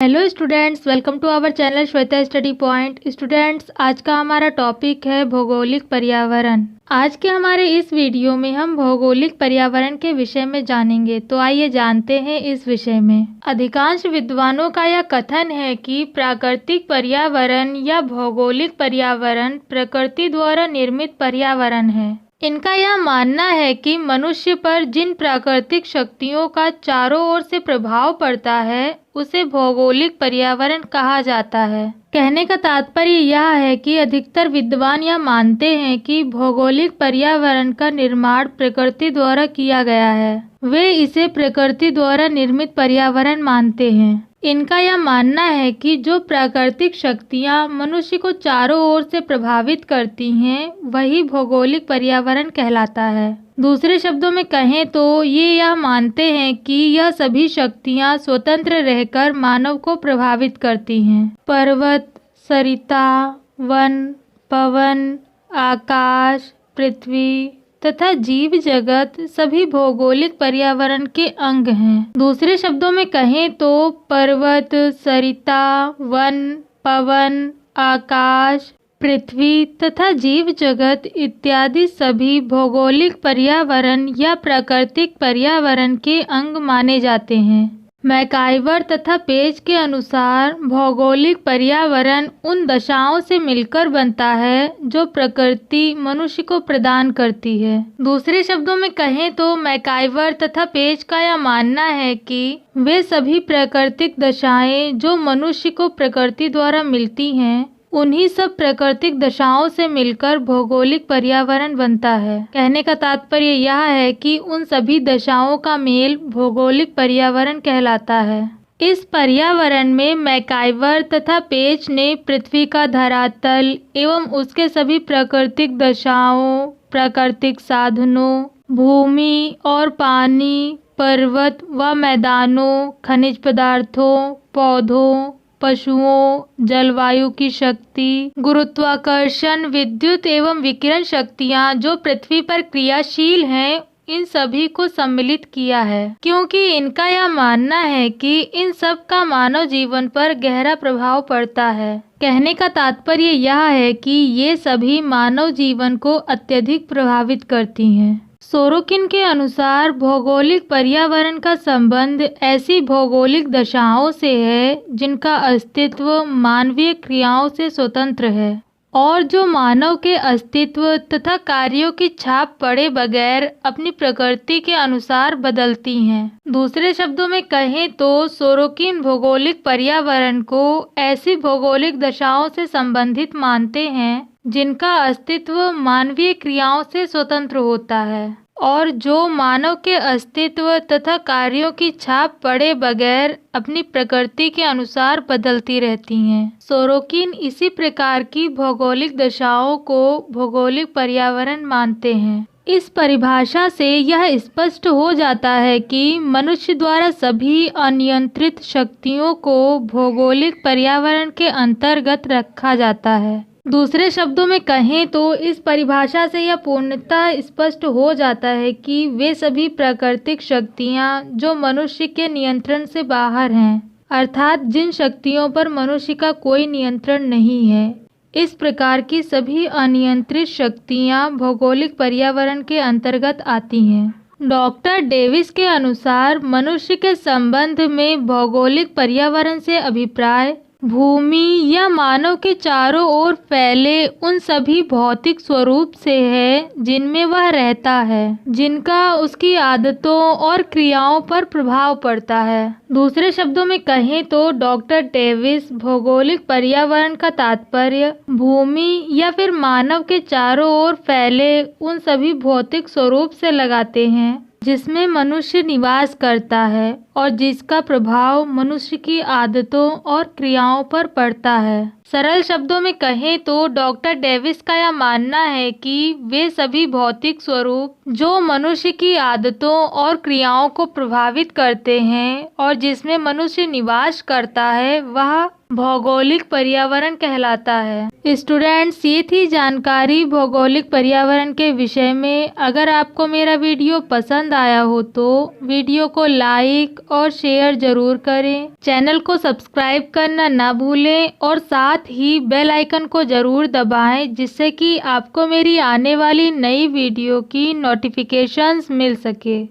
Hello students, welcome to our channel Shweta study point. Students, आज का हमारा टॉपिक है भौगोलिक पर्यावरण। आज के हमारे इस वीडियो में हम भौगोलिक पर्यावरण के विषय में जानेंगे। तो आइए जानते हैं इस विषय में। अधिकांश विद्वानों का यह कथन है कि प्राकृतिक पर्यावरण या भौगोलिक पर्यावरण प्रकृति द्वारा निर्मित पर्यावरण है। इनका यह मानना है कि मनुष्य पर जिन प्राकृतिक शक्तियों का चारों ओर से प्रभाव पड़ता है उसे भौगोलिक पर्यावरण कहा जाता है। कहने का तात्पर्य यह है कि अधिकतर विद्वान यह मानते हैं कि भौगोलिक पर्यावरण का निर्माण प्रकृति द्वारा किया गया है। वे इसे प्रकृति द्वारा निर्मित पर्यावरण मानते हैं। इनका यह मानना है कि जो प्राकृतिक शक्तियाँ मनुष्य को चारों ओर से प्रभावित करती हैं वही भौगोलिक पर्यावरण कहलाता है। दूसरे शब्दों में कहें तो ये यह मानते हैं कि यह सभी शक्तियाँ स्वतंत्र रहकर मानव को प्रभावित करती हैं। पर्वत, सरिता, वन, पवन, आकाश, पृथ्वी तथा जीव जगत सभी भौगोलिक पर्यावरण के अंग हैं। दूसरे शब्दों में कहें तो पर्वत, सरिता, वन, पवन, आकाश, पृथ्वी तथा जीव जगत इत्यादि सभी भौगोलिक पर्यावरण या प्राकृतिक पर्यावरण के अंग माने जाते हैं। मैकाइवर तथा पेज के अनुसार भौगोलिक पर्यावरण उन दशाओं से मिलकर बनता है जो प्रकृति मनुष्य को प्रदान करती है। दूसरे शब्दों में कहें तो मैकाइवर तथा पेज का यह मानना है कि वे सभी प्राकृतिक दशाएं जो मनुष्य को प्रकृति द्वारा मिलती हैं उन्हीं सब प्राकृतिक दशाओं से मिलकर भौगोलिक पर्यावरण बनता है। कहने का तात्पर्य यह है कि उन सभी दशाओं का मेल भौगोलिक पर्यावरण कहलाता है। इस पर्यावरण में मैकाइवर तथा पेज ने पृथ्वी का धरातल एवं उसके सभी प्राकृतिक दशाओं, प्राकृतिक साधनों, भूमि और पानी, पर्वत व मैदानों, खनिज पदार्थों, पौधों, पशुओं, जलवायु की शक्ति, गुरुत्वाकर्षण, विद्युत एवं विकिरण शक्तियाँ जो पृथ्वी पर क्रियाशील हैं, इन सभी को सम्मिलित किया है। क्योंकि इनका यह मानना है कि इन सब का मानव जीवन पर गहरा प्रभाव पड़ता है। कहने का तात्पर्य यह है कि ये सभी मानव जीवन को अत्यधिक प्रभावित करती हैं। सोरोकिन के अनुसार भौगोलिक पर्यावरण का संबंध ऐसी भौगोलिक दशाओं से है जिनका अस्तित्व मानवीय क्रियाओं से स्वतंत्र है और जो मानव के अस्तित्व तथा कार्यों की छाप पड़े बगैर अपनी प्रकृति के अनुसार बदलती हैं। दूसरे शब्दों में कहें तो सोरोकिन भौगोलिक पर्यावरण को ऐसी भौगोलिक दशाओं से संबंधित मानते हैं जिनका अस्तित्व मानवीय क्रियाओं से स्वतंत्र होता है और जो मानव के अस्तित्व तथा कार्यों की छाप पड़े बगैर अपनी प्रकृति के अनुसार बदलती रहती हैं। सोरोकिन इसी प्रकार की भौगोलिक दशाओं को भौगोलिक पर्यावरण मानते हैं। इस परिभाषा से यह स्पष्ट हो जाता है कि मनुष्य द्वारा सभी अनियंत्रित शक्तियों को भौगोलिक पर्यावरण के अंतर्गत रखा जाता है। दूसरे शब्दों में कहें तो इस परिभाषा से यह पूर्णतः स्पष्ट हो जाता है कि वे सभी प्राकृतिक शक्तियाँ जो मनुष्य के नियंत्रण से बाहर हैं, अर्थात जिन शक्तियों पर मनुष्य का कोई नियंत्रण नहीं है, इस प्रकार की सभी अनियंत्रित शक्तियाँ भौगोलिक पर्यावरण के अंतर्गत आती हैं। डॉक्टर डेविस के अनुसार मनुष्य के संबंध में भौगोलिक पर्यावरण से अभिप्राय भूमि या मानव के चारों ओर फैले उन सभी भौतिक स्वरूप से है जिनमें वह रहता है, जिनका उसकी आदतों और क्रियाओं पर प्रभाव पड़ता है। दूसरे शब्दों में कहें तो डॉक्टर डेविस भौगोलिक पर्यावरण का तात्पर्य भूमि या फिर मानव के चारों ओर फैले उन सभी भौतिक स्वरूप से लगाते हैं जिसमें मनुष्य निवास करता है और जिसका प्रभाव मनुष्य की आदतों और क्रियाओं पर पड़ता है। सरल शब्दों में कहें तो डॉक्टर डेविस का यह मानना है कि वे सभी भौतिक स्वरूप जो मनुष्य की आदतों और क्रियाओं को प्रभावित करते हैं और जिसमें मनुष्य निवास करता है वह भौगोलिक पर्यावरण कहलाता है। स्टूडेंट्स, ये थी जानकारी भौगोलिक पर्यावरण के विषय में। अगर आपको मेरा वीडियो पसंद आया हो तो वीडियो को लाइक और शेयर जरूर करें। चैनल को सब्सक्राइब करना ना भूलें और साथ ही बेल आइकन को जरूर दबाएं, जिससे कि आपको मेरी आने वाली नई वीडियो की नोटिफिकेशंस मिल सके।